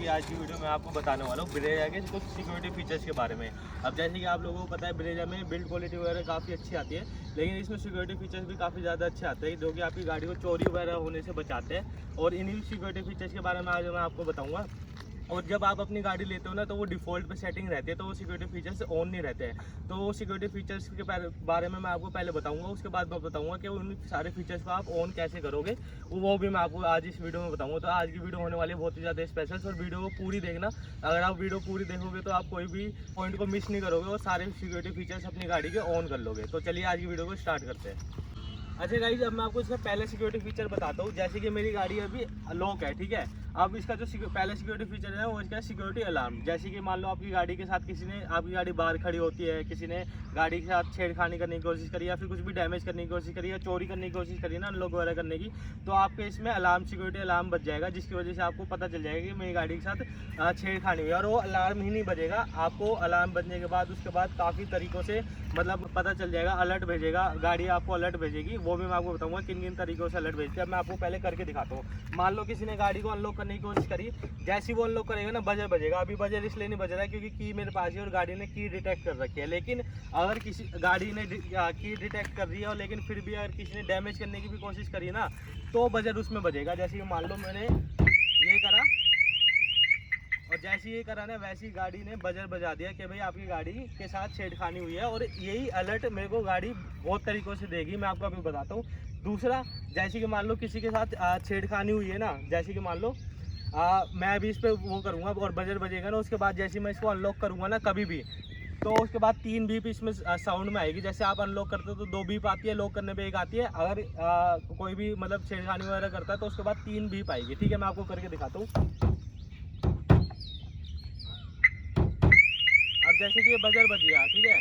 कि आज की वीडियो में आपको बताने वाला हूँ ब्रेजा के कुछ सिक्योरिटी फीचर्स के बारे में। अब जैसे कि आप लोगों को पता है ब्रेजा में बिल्ड क्वालिटी वगैरह काफ़ी अच्छी आती है, लेकिन इसमें सिक्योरिटी फीचर्स भी काफ़ी ज़्यादा अच्छे आते हैं जो कि आपकी गाड़ी को चोरी वगैरह होने से बचाते हैं। और इन्हीं सिक्योरिटी फीचर्स के बारे में आज मैं आपको बताऊँगा। और जब आप अपनी गाड़ी लेते हो ना तो वो डिफ़ॉल्ट पे सेटिंग रहती है, तो वो सिक्योरिटी फीचर्स ऑन नहीं रहते हैं। तो वो सिक्योरिटी फीचर्स के बारे में मैं आपको पहले बताऊंगा, उसके बाद मैं बताऊंगा कि उन सारे फीचर्स को आप ऑन कैसे करोगे, वो भी मैं आपको आज इस वीडियो में बताऊंगा। तो आज की वीडियो होने वाली है बहुत ही ज़्यादा स्पेशल, और वीडियो को पूरी देखना। अगर आप वीडियो पूरी देखोगे तो आप कोई भी पॉइंट को मिस नहीं करोगे और सारे सिक्योरिटी फीचर्स अपनी गाड़ी के ऑन कर लोगे। तो चलिए आज की वीडियो को स्टार्ट करते हैं। अच्छा गाइस, अब मैं आपको इसका पहले सिक्योरिटी फीचर बताता हूँ। जैसे कि मेरी गाड़ी अभी लॉक है, ठीक है। अब इसका जो पहले सिक्योरिटी फीचर है वो इसका सिक्योरिटी अलार्म। जैसे कि मान लो आपकी गाड़ी के साथ किसी ने, आपकी गाड़ी बाहर खड़ी होती है, किसी ने गाड़ी के साथ छेड़खानी करने की कोशिश करी या फिर कुछ भी डैमेज करने की कोशिश करी या चोरी करने की कोशिश करी ना, अनलॉक वगैरह करने की, तो आपके इसमें अलार्म सिक्योरिटी अलार्म बज जाएगा, जिसकी वजह से आपको पता चल जाएगा कि मेरी गाड़ी के साथ छेड़खानी हुई है। और वो अलार्म ही नहीं बजेगा, आपको अलार्म बजने के बाद उसके बाद काफ़ी तरीक़ों से मतलब पता चल जाएगा, अलर्ट भेजेगा, गाड़ी आपको अलर्ट भेजेगी। वो भी मैं आपको बताऊंगा किन किन तरीकों से अलर्ट भेजती है। अब मैं आपको पहले करके दिखाता हूँ। मान लो किसी ने गाड़ी को अनलॉक करने की कोशिश करी, जैसे ही वो अनलॉक करेगा ना बजर बजेगा। अभी बजर इसलिए नहीं बज रहा है क्योंकि की मेरे पास है और गाड़ी ने की डिटेक्ट कर रखी है। लेकिन अगर किसी गाड़ी ने की डिटेक्ट कर रही है और लेकिन फिर भी अगर किसी ने डैमेज करने की भी कोशिश करी ना, तो बजर उसमें बजेगा। जैसे कि मान लो मैंने ये करा और जैसे ये करा ना, वैसी गाड़ी ने बजर बजा दिया कि भाई आपकी गाड़ी के साथ छेड़खानी हुई है। और यही अलर्ट मेरे को गाड़ी बहुत तरीक़ों से देगी, मैं आपको अभी बताता हूँ। दूसरा, जैसे कि मान लो किसी के साथ छेड़खानी हुई है ना, जैसे कि मान लो मैं अभी इस पर वो करूँगा और बजर बजेगा ना, उसके बाद जैसे मैं इसको अनलॉक करूँगा ना कभी भी, तो उसके बाद 3 बीप इसमें साउंड में आएगी। जैसे आप अनलॉक करते हो तो 2 बीप आती है, लॉक करने पे 1 आती है। अगर कोई भी मतलब छेड़खानी वगैरह करता है तो उसके बाद 3 बीप आएगी। ठीक है, मैं आपको करके दिखाता हूँ। अब जैसे कि ये बजर बज गया, ठीक है।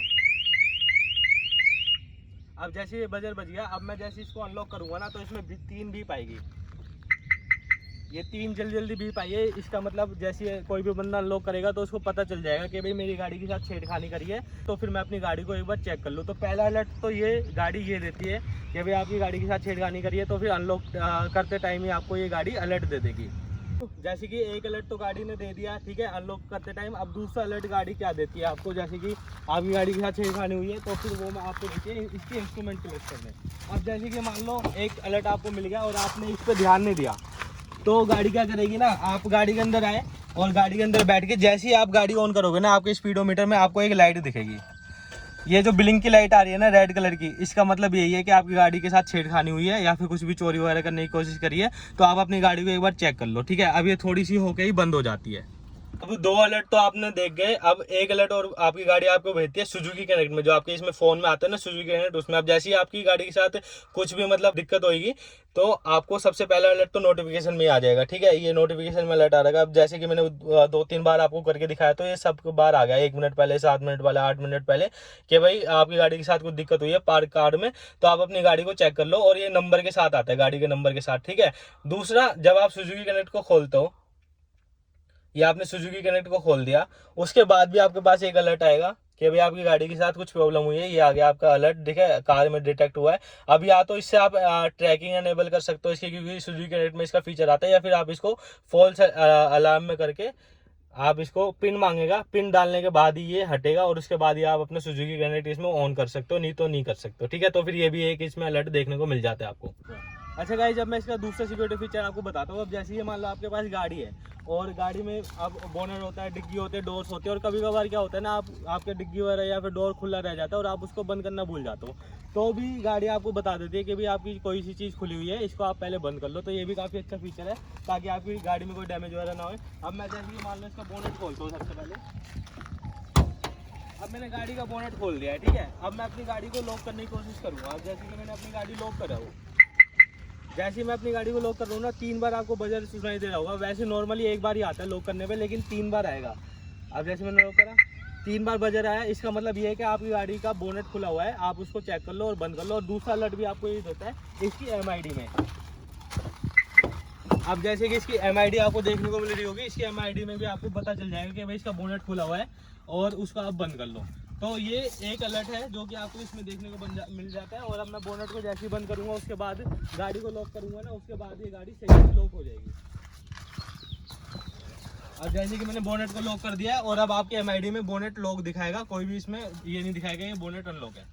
अब जैसे ये बजर बज गया, अब मैं जैसे इसको अनलॉक करूँगा ना तो इसमें 3 बीप आएगी। ये 3 जल्दी जल्दी बीप आई है। इसका मतलब जैसे कोई भी बंदा अनलॉक करेगा तो उसको पता चल जाएगा कि भाई मेरी गाड़ी के साथ छेड़खानी करी है, तो फिर मैं अपनी गाड़ी को एक बार चेक कर लूँ। तो पहला अलर्ट तो ये गाड़ी ये देती है कि भाई आपकी गाड़ी के साथ छेड़खानी करी है, तो फिर अनलॉक करते टाइम ही आपको ये गाड़ी अलर्ट दे देगी। जैसे कि एक अलर्ट तो गाड़ी ने दे दिया, ठीक है, अनलॉक करते टाइम। अब दूसरा अलर्ट गाड़ी क्या देती है आपको, जैसे कि आपकी गाड़ी के साथ छेड़खानी हुई है तो फिर वो मैं आपको देती है इसकी इंस्ट्रूमेंट क्लस्टर में। अब जैसे कि मान लो एक अलर्ट आपको मिल गया और आपने इस पर ध्यान नहीं दिया, तो गाड़ी क्या करेगी ना, आप गाड़ी के अंदर आए और गाड़ी के अंदर बैठ के जैसे ही आप गाड़ी ऑन करोगे ना, आपके स्पीडोमीटर में आपको एक लाइट दिखेगी। ये जो ब्लिंक की लाइट आ रही है ना रेड कलर की, इसका मतलब यही है कि आपकी गाड़ी के साथ छेड़खानी हुई है या फिर कुछ भी चोरी वगैरह करने की कोशिश करी है। तो आप अपनी गाड़ी को एक बार चेक कर लो, ठीक है। अब ये थोड़ी सी होके ही बंद हो जाती है। अब 2 अलर्ट तो आपने देख गए। अब एक अलर्ट और आपकी गाड़ी आपको भेजती है सुजुकी कनेक्ट में, जो आपके इसमें फोन में आता है ना सुजुकी कनेक्ट, उसमें। अब जैसे ही आपकी गाड़ी के साथ कुछ भी मतलब दिक्कत होगी तो आपको सबसे पहला अलर्ट तो नोटिफिकेशन में आ जाएगा, ठीक है। ये नोटिफिकेशन में अलर्ट आ रहेगा। अब जैसे कि मैंने 2-3 बार आपको करके दिखाया, तो ये सब बार आ गया, 1 मिनट पहले, 7 मिनट पहले, 8 मिनट पहले, कि भाई आपकी गाड़ी के साथ कुछ दिक्कत हुई है पार्क कार्ड में, तो आप अपनी गाड़ी को चेक कर लो। और ये नंबर के साथ आता है, गाड़ी के नंबर के साथ, ठीक है। दूसरा, जब आप सुजुकी कनेक्ट को खोलते हो या आपने सुजुकी कनेक्ट को खोल दिया, उसके बाद भी आपके पास एक अलर्ट आएगा कि भाई आपकी गाड़ी के साथ कुछ प्रॉब्लम हुई है। ये आ गया आपका अलर्ट, देखिए कार में डिटेक्ट हुआ है। अब या तो इससे आप ट्रैकिंग एनेबल कर सकते हो इसके, क्योंकि सुजुकी कनेक्ट में इसका फीचर आता है, या फिर आप इसको फॉल्स अलार्म में करके आप इसको पिन मांगेगा, पिन डालने के बाद ही ये हटेगा और उसके बाद ही आप अपने सुजुकी कनेक्ट इसमें ऑन कर सकते हो, नहीं तो नहीं कर सकते हो, ठीक है। तो फिर ये भी एक इसमें अलर्ट देखने को मिल जाता है आपको। अच्छा गाइस, जब मैं इसका दूसरा सिक्योरिटी फीचर आपको बताता हूँ। अब जैसे ही मान लो आपके पास गाड़ी है और गाड़ी में अब बोनट होता है, डिग्गी होते हैं, डोर्स होते हैं, और कभी कभार क्या होता है ना, आपके डिग्गी वगैरह या फिर डोर खुला रह जाता है और आप उसको बंद करना भूल जाते हो, तो भी गाड़ी आपको बता देती है कि भाई आपकी कोई सी चीज़ खुली हुई है, इसको आप पहले बंद कर लो। तो ये भी काफ़ी अच्छा फीचर है, ताकि आपकी गाड़ी में कोई डैमेज वगैरह ना हो। अब मैं जैसे कि मान लो इसका बोनट खोलता हूँ सबसे पहले। अब मैंने गाड़ी का बोनट खोल दिया है, ठीक है। अब मैं अपनी गाड़ी को लॉक करने की कोशिश करूँगा। अब जैसे कि मैंने अपनी गाड़ी लॉक करा हो, जैसे ही मैं अपनी गाड़ी को लॉक कर रहा हूँ ना, 3 बार आपको बजर सुनाई दे रहा होगा। वैसे नॉर्मली 1 बार ही आता है लॉक करने पे, लेकिन 3 बार आएगा। अब जैसे मैंने लॉक करा, 3 बार बजर आया, इसका मतलब ये है कि आपकी गाड़ी का बोनट खुला हुआ है, आप उसको चेक कर लो और बंद कर लो। और दूसरा अलर्ट भी आपको ये देता है इसकी MID में। अब जैसे कि इसकी MID आपको देखने को मिल रही होगी, इसकी MID में भी आपको पता चल जाएगा कि भाई इसका बोनट खुला हुआ है और उसको आप बंद कर लो। तो ये एक अलर्ट है जो कि आपको इसमें देखने को मिल जाता है। और अब मैं बोनट को जैसे ही बंद करूंगा, उसके बाद गाड़ी को लॉक करूंगा ना, उसके बाद ये गाड़ी सही से लॉक हो जाएगी। अब जैसे कि मैंने बोनेट को लॉक कर दिया है और अब आपके MID में बोनेट लॉक दिखाएगा, कोई भी इसमें ये नहीं दिखाएगा ये बोनेट अनलॉक है।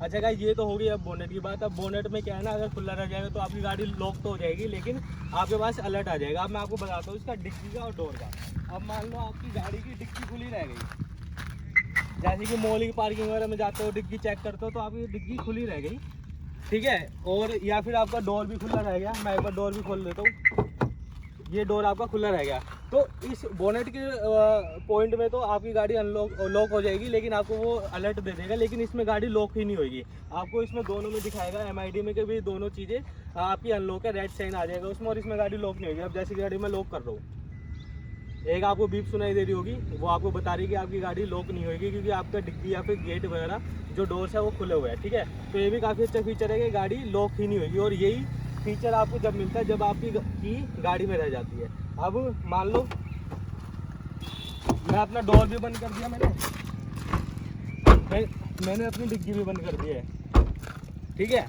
अच्छा गाइस, ये तो हो गई अब बोनेट की बात। अब बोनेट में क्या है ना, अगर खुला रह जाएगा तो आपकी गाड़ी लॉक तो हो जाएगी, लेकिन आपके पास अलर्ट आ जाएगा। अब मैं आपको बताता हूँ इसका डिक्की का और डोर का। अब मान लो आपकी गाड़ी की डिक्की खुली रह गई, जैसे कि मॉल की पार्किंग वगैरह में जाते हो, डिग्गी चेक करते हो तो आपकी डिग्गी खुली रह गई, ठीक है। और या फिर आपका डोर भी खुला रह गया, मैं एक बार डोर भी खोल देता हूँ, ये डोर आपका खुला रह गया, तो इस बोनेट के पॉइंट में तो आपकी गाड़ी लॉक हो जाएगी, लेकिन आपको वो अलर्ट दे देगा। लेकिन इसमें गाड़ी लॉक ही नहीं होगी, आपको इसमें दोनों में दिखाएगा MID में कि भी दोनों चीज़ें आपकी अनलॉक है, रेड साइन आ जाएगा उसमें, और इसमें गाड़ी लॉक नहीं होगी। अब जैसी गाड़ी मैं लॉक कर रहा हूँ, एक आपको बीप सुनाई दे रही होगी, वो आपको बता रही है कि आपकी गाड़ी लॉक नहीं होगी, क्योंकि आपका डिग्गी या फिर गेट वगैरह जो डोर्स है वो खुले हुए हैं, ठीक है। तो ये भी काफ़ी अच्छा फीचर है कि गाड़ी लॉक ही नहीं होगी, और यही फीचर आपको जब मिलता है जब आपकी की गाड़ी में रह जाती है। अब मान लो मैं अपना डोर भी बंद कर दिया, मैंने अपनी डिग्गी भी बंद कर दी है, ठीक है।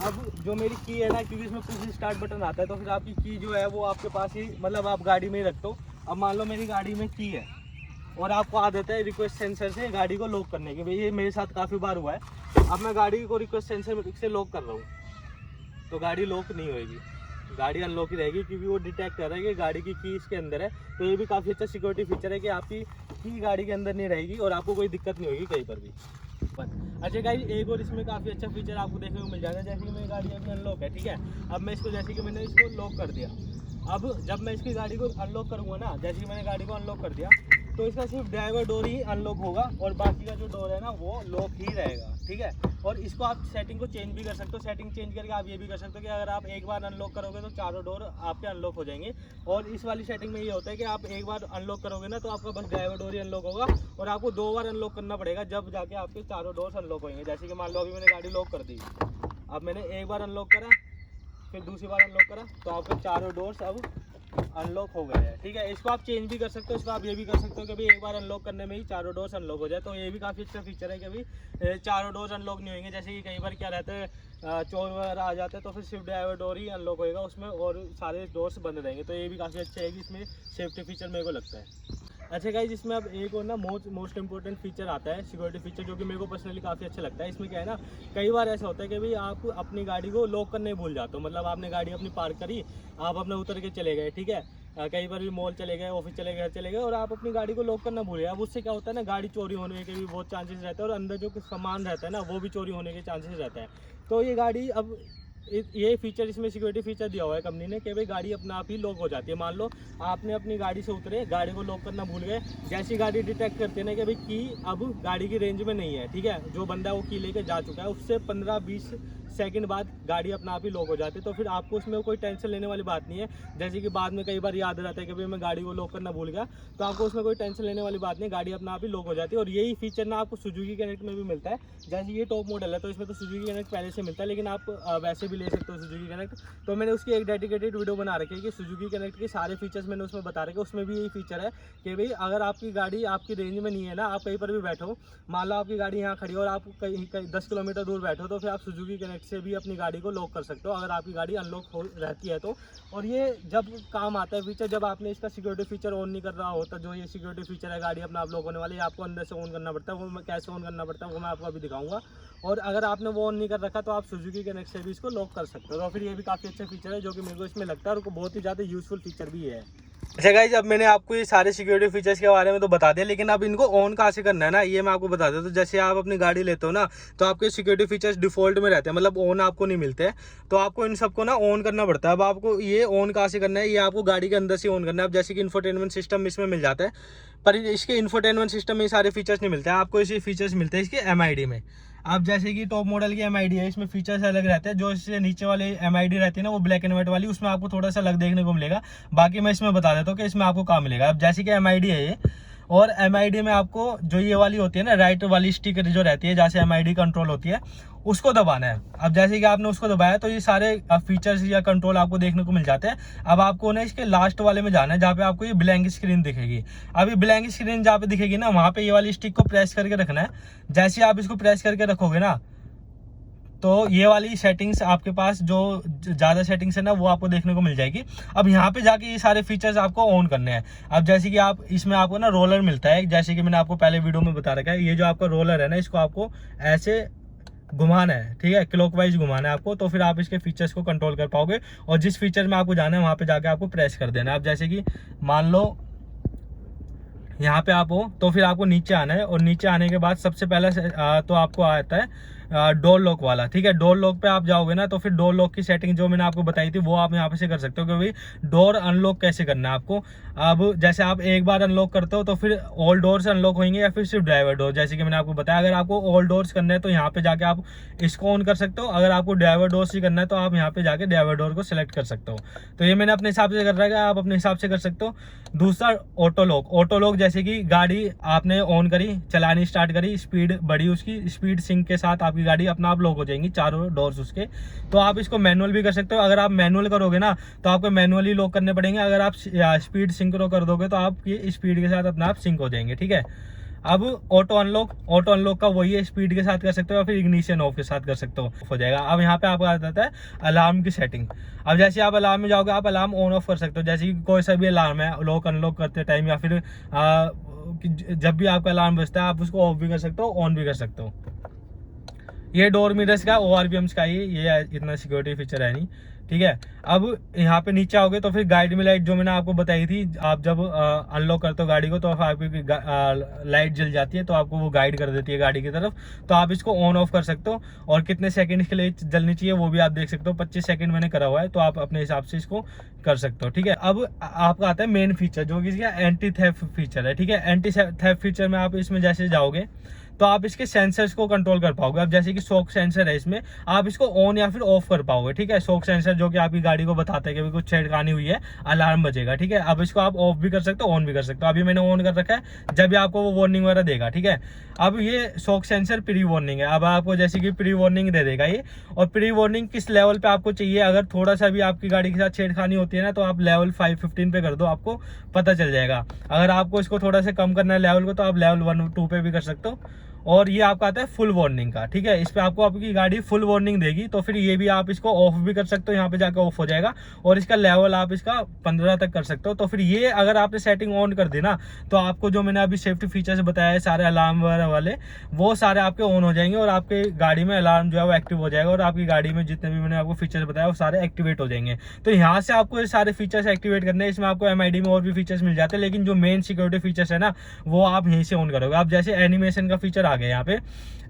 अब जो मेरी की है ना, क्योंकि इसमें पुश स्टार्ट बटन आता है, तो फिर आपकी की जो है वो आपके पास ही, मतलब आप गाड़ी में ही रखते हो। अब मान लो मेरी गाड़ी में की है और आपको आदत है रिक्वेस्ट सेंसर से गाड़ी को लॉक करने की, भाई ये मेरे साथ काफ़ी बार हुआ है। अब मैं गाड़ी को रिक्वेस्ट सेंसर से लॉक कर रहा हूँ, तो गाड़ी लॉक नहीं होगी, गाड़ी अनलॉक ही रहेगी, क्योंकि वो डिटेक्ट कर रहा है कि गाड़ी की इसके अंदर है। तो ये भी काफ़ी अच्छा सिक्योरिटी फीचर है कि आपकी की गाड़ी के अंदर नहीं रहेगी और आपको कोई दिक्कत नहीं होगी कहीं पर भी। अच्छा गाइस, एक और इसमें काफ़ी अच्छा फीचर आपको देखने को मिल जाएगा। जैसे कि मेरी गाड़ी अभी अनलॉक है, ठीक है। अब मैं इसको, जैसे कि मैंने इसको लॉक कर दिया, अब जब मैं इसकी गाड़ी को अनलॉक करूँगा ना, जैसे कि मैंने गाड़ी को अनलॉक कर दिया, तो इसका सिर्फ ड्राइवर डोर ही अनलॉक होगा और बाकी का जो डोर है ना वो लॉक ही रहेगा, ठीक है। और इसको आप सेटिंग को चेंज भी कर सकते हो, सेटिंग चेंज करके आप ये भी कर सकते हो कि अगर आप एक बार अनलॉक करोगे तो चारों डोर आपके अनलॉक हो जाएंगे। और इस वाली सेटिंग में ये होता है कि आप एक बार अनलॉक करोगे ना तो आपका बस ड्राइवर डोर ही अनलॉक होगा, और आपको 2 बार अनलॉक करना पड़ेगा जब जाके आपके चारों डोर्स अनलॉक होंगे। जैसे कि मान लो अभी मैंने गाड़ी लॉक कर दी, अब मैंने एक बार अनलॉक करा, फिर दूसरी बार अनलॉक करा, तो आपके चारों डोर्स अब अनलॉक हो गए हैं, ठीक है। इसको आप चेंज भी कर सकते हो, इसको आप ये भी कर सकते हो कि भाई एक बार अनलॉक करने में ही चारों डोर्स अनलॉक हो जाए। तो ये भी काफ़ी अच्छा फीचर है कि भाई चारों डोर्स अनलॉक नहीं होंगे। जैसे कि कई बार क्या रहता है, चोर वगैरह आ जाते हैं तो फिर सिर्फ ड्राइवर डोर ही अनलॉक होएगा उसमें और सारे डोर्स बंद रहेंगे। तो ये भी काफ़ी अच्छा है कि इसमें सेफ्टी फीचर मेरे को लगता है। अच्छा गाइस, इसमें अब एक और ना मोस्ट इंपॉर्टेंट फीचर आता है, सिक्योरिटी फीचर, जो कि मेरे को पर्सनली काफ़ी अच्छा लगता है। इसमें क्या है ना, कई बार ऐसा होता है कि भाई आप अपनी गाड़ी को लॉक करने भूल जाते हो, मतलब आपने गाड़ी अपनी पार्क करी, आप अपने उतर के चले गए, ठीक है। कई बार भी मॉल चले गए, ऑफिस चले गए, घर चले गए और आप अपनी गाड़ी को लॉक करना भूल गए। अब उससे क्या होता है ना, गाड़ी चोरी होने के भी बहुत चांसेस रहते हैं और अंदर जो सामान रहता है ना वो भी चोरी होने के चांसेस रहते हैं। तो ये गाड़ी अब ये फीचर, इसमें सिक्योरिटी फीचर दिया हुआ है कंपनी ने कि भाई गाड़ी अपने आप ही लॉक हो जाती है। मान लो आपने अपनी गाड़ी से उतरे, गाड़ी को लॉक करना भूल गए, जैसी गाड़ी डिटेक्ट करते हैं ना कि भाई की अब गाड़ी की रेंज में नहीं है, ठीक है, जो बंदा वो की लेके जा चुका है, उससे 15-20 सेकंड बाद गाड़ी अपना आप ही लॉक हो जाती है। तो फिर आपको उसमें कोई टेंशन लेने वाली बात नहीं है। जैसे कि बाद में कई बार याद रहता है कि भाई मैं गाड़ी को लॉक करना भूल गया, तो आपको उसमें कोई टेंशन लेने वाली बात नहीं, गाड़ी अपना आप ही लॉक हो जाती है। और यही फीचर ना आपको सुजुकी कनेक्ट में भी मिलता है। जैसे ये टॉप मॉडल है तो इसमें तो सुजुकी कनेक्ट पहले से मिलता है, लेकिन आप वैसे भी ले सकते हो सुजुकी कनेक्ट। तो मैंने उसकी एक डेडिकेटेड वीडियो बना रखी है कि सुजुकी कनेक्ट के सारे फीचर्स मैंने उसमें बता रखे। उसमें भी यही फीचर है कि भाई अगर आपकी गाड़ी आपकी रेंज में नहीं है ना, आप कहीं पर भी बैठो, मान लो आपकी गाड़ी यहाँ खड़ी हो और आप कहीं 10 किलोमीटर दूर बैठो, तो फिर आप सुजुकी कनेक्ट से भी अपनी गाड़ी को लॉक कर सकते हो अगर आपकी गाड़ी अनलॉक हो रहती है तो। और ये जब काम आता है फीचर, जब आपने इसका सिक्योरिटी फीचर ऑन नहीं कर रहा होता, जो ये सिक्योरिटी फीचर है गाड़ी अपना आप लॉक होने वाली है, आपको अंदर से ऑन करना पड़ता है। वो कैसे ऑन करना पड़ता है वो मैं आपको अभी दिखाऊंगा। और अगर आपने वो ऑन नहीं कर रखा तो आप सुजुकी कनेक्ट से भी इसको लॉक कर सकते हो। तो फिर ये भी काफ़ी अच्छा फीचर है जो कि मेरे को इसमें लगता है और बहुत ही ज़्यादा यूजफुल फीचर भी है। अच्छा गाइस, अब मैंने आपको ये सारे सिक्योरिटी फीचर्स के बारे में तो बता दिया, लेकिन अब इनको ऑन कहाँ से करना है ना, ये मैं आपको बता देता हूँ। तो जैसे आप अपनी गाड़ी लेते हो ना, तो आपके सिक्योरिटी फीचर्स डिफॉल्ट में रहते हैं, मतलब ऑन आपको नहीं मिलते हैं। तो आपको इन सबको ना ऑन करना पड़ता है। अब आपको ये ऑन कहाँ से करना है, ये आपको गाड़ी के अंदर से ऑन करना है। अब जैसे कि इंफोटेनमेंट सिस्टम इसमें मिल जाता है, पर इसके इंफोटेनमेंट सिस्टम में ये सारे फीचर्स नहीं मिलते हैं, आपको इसी फीचर्स मिलते हैं इसके MID में। आप जैसे कि टॉप मॉडल की MID है, इसमें फीचर्स अलग रहते हैं। जो इससे नीचे वाले MID रहती है ना, वो ब्लैक एंड व्हाइट वाली, उसमें आपको थोड़ा सा अलग देखने को मिलेगा। बाकी मैं इसमें बता देता हूँ कि इसमें आपको कहाँ मिलेगा। अब जैसे कि MID है ये, और MID में आपको जो ये वाली होती है ना, राइट वाली स्टिकर जो रहती है, जैसे MID कंट्रोल होती है, उसको दबाना है। अब जैसे कि आपने उसको दबाया तो ये सारे फीचर्स या कंट्रोल आपको देखने को मिल जाते हैं। अब आपको ना इसके लास्ट वाले में जाना है जहाँ पे आपको ये ब्लैंक स्क्रीन दिखेगी। अब ये ब्लैंक स्क्रीन जहाँ पे दिखेगी ना, वहाँ पे ये वाली स्टिक को प्रेस करके रखना है। जैसे आप इसको प्रेस करके रखोगे ना, तो ये वाली सेटिंग्स आपके पास जो ज़्यादा सेटिंग्स है ना वो आपको देखने को मिल जाएगी। अब यहाँ पे जाके ये सारे फीचर्स आपको ऑन करने हैं। अब जैसे कि आप इसमें आपको ना रोलर मिलता है, जैसे कि मैंने आपको पहले वीडियो में बता रखा है। ये जो आपका रोलर है ना, इसको आपको ऐसे घुमाना है, ठीक है, क्लॉकवाइज घुमाना है आपको, तो फिर आप इसके फीचर्स को कंट्रोल कर पाओगे। और जिस फीचर में आपको जाना है वहाँ पे जाके आपको प्रेस कर देना है। अब जैसे कि मान लो यहाँ पे आप हो, तो फिर आपको नीचे आना है, और नीचे आने के बाद सबसे पहला तो आपको आता है डोर लॉक वाला, ठीक है। डोर लॉक पे आप जाओगे ना, तो फिर डोर लॉक की सेटिंग जो मैंने आपको बताई थी वो आप यहाँ पे से कर सकते हो कि भाई डोर अनलॉक कैसे करना है आपको। अब जैसे आप एक बार अनलॉक करते हो तो फिर ऑल डोर्स अनलॉक होंगे या फिर सिर्फ ड्राइवर डोर, जैसे कि मैंने आपको बताया। अगर आपको ऑल डोर्स करना है तो यहाँ पे जाके आप इसको ऑन कर सकते हो। अगर आपको ड्राइवर डोर्स ही करना है तो आप यहाँ पे जाके ड्राइवर डोर को सिलेक्ट कर सकते हो। तो ये मैंने अपने हिसाब से कर रखा है, आप अपने हिसाब से कर सकते हो। दूसरा ऑटो लॉक। ऑटो लॉक जैसे कि गाड़ी आपने ऑन करी, चलानी स्टार्ट करी, स्पीड बढ़ी, उसकी स्पीड सिंक के साथ आपकी गाड़ी अपना आप लॉक हो जाएंगी चारों डोर्स उसके। तो आप इसको मैनुअल भी कर सकते हो। अगर आप मैनुअल करोगे ना तो आपको मैनुअली लॉक करने पड़ेंगे। अगर आप स्पीड सिंक्रो कर दोगे तो आप ये स्पीड के साथ अपना आप सिंक हो जाएंगे, ठीक है। अब ऑटो अनलॉक का वही है, स्पीड के साथ कर सकते हो या फिर इग्निशन ऑफ के साथ कर सकते हो जाएगा। अब यहाँ पे आपको आ जाता है अलार्म की सेटिंग। अब जैसे आप अलार्म में जाओगे, आप अलार्म ऑन ऑफ कर सकते हो। जैसे कि कोई सा भी अलार्म है, लॉक अनलॉक करते टाइम या फिर जब भी आपका अलार्म बजता है आप उसको ऑफ भी कर सकते हो, ऑन भी कर सकते हो। ये डोर मिरर्स का ORVMs का ये इतना सिक्योरिटी फीचर है नहीं, ठीक है। अब यहाँ पे नीचे आओगे तो फिर गाइड में लाइट जो मैंने आपको बताई थी, आप जब अनलॉक करते हो गाड़ी को तो आपकी लाइट जल जाती है, तो आपको वो गाइड कर देती है गाड़ी की तरफ। तो आप इसको ऑन ऑफ कर सकते हो, और कितने सेकंड के लिए जलनी चाहिए वो भी आप देख सकते हो। 25 सेकंड मैंने करा हुआ है, तो आप अपने हिसाब से इसको कर सकते हो, ठीक है। अब आपका आता है मेन फीचर जो कि इसका एंटी थेफ्ट फीचर है, ठीक है। एंटी थेफ्ट फीचर में आप इसमें जैसे जाओगे तो आप इसके सेंसर्स को कंट्रोल कर पाओगे। अब जैसे कि शॉक सेंसर है, इसमें आप इसको ऑन या फिर ऑफ कर पाओगे, ठीक है। शॉक सेंसर जो कि आपकी गाड़ी को बताता है कि कुछ छेड़खानी हुई है, अलार्म बजेगा, ठीक है। अब इसको आप ऑफ भी कर सकते हो, ऑन भी कर सकते हो। अभी मैंने ऑन कर रखा है, जब भी आपको वो वार्निंग वगैरह देगा, ठीक है। अब ये शॉक सेंसर प्री वार्निंग है। अब आपको जैसे कि प्री वार्निंग दे देगा ये, और प्री वार्निंग किस लेवल पे आपको चाहिए। अगर थोड़ा सा भी आपकी गाड़ी के साथ छेड़खानी होती है ना, तो आप लेवल 5-15 पे कर दो, आपको पता चल जाएगा। अगर आपको इसको थोड़ा सा कम करना है लेवल को, तो आप लेवल 1-2 पे भी कर सकते हो। और ये आपका आता है फुल वार्निंग का, ठीक है। इस पे आपको आपकी गाड़ी फुल वार्निंग देगी, तो फिर ये भी आप इसको ऑफ भी कर सकते हो, यहाँ पे जाकर ऑफ हो जाएगा। और इसका लेवल आप इसका 15 तक कर सकते हो। तो फिर ये अगर आपने सेटिंग ऑन कर दी ना, तो आपको जो मैंने अभी सेफ्टी फीचर्स बताया है सारे अलार्म वगैरह वाले, वो सारे आपके ऑन हो जाएंगे, और आपके गाड़ी में अलार्म जो है वो एक्टिव हो जाएगा, और आपकी गाड़ी में जितने भी मैंने आपको फीचर्स बताया वो सारे एक्टिवेट हो जाएंगे। तो यहाँ से आपको ये सारे फीचर्स एक्टिवेट करने हैं। इसमें आपको MID में और भी फीचर्स मिल जाते हैं, लेकिन जो मेन सिक्योरिटी फीचर्स है ना वो आप यहीं से ऑन करोगे। आप जैसे एनिमेशन का फीचर आ गया, यहाँ पे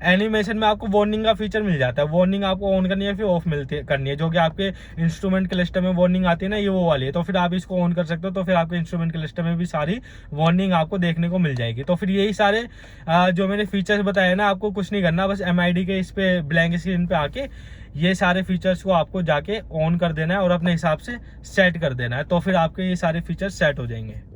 एनिमेशन में आपको वार्निंग का फीचर मिल जाता है। वार्निंग आपको ऑन करनी है फिर ऑफ करनी है, जो कि आपके इंस्ट्रूमेंट क्लस्टर में वार्निंग आती है ना, ये वो वाली है। तो फिर आप इसको ऑन कर सकते हो, तो फिर आपके इंस्ट्रूमेंट क्लस्टर में भी सारी वार्निंग आपको देखने को मिल जाएगी। तो फिर यही सारे जो मैंने फीचर्स बताए ना, आपको कुछ नहीं करना, बस MID के इस पे ब्लैंक स्क्रीन पे आके ये सारे फीचर्स को आपको जाके ऑन कर देना है और अपने हिसाब से सेट कर देना है। तो फिर आपके ये सारे फीचर्स सेट हो जाएंगे।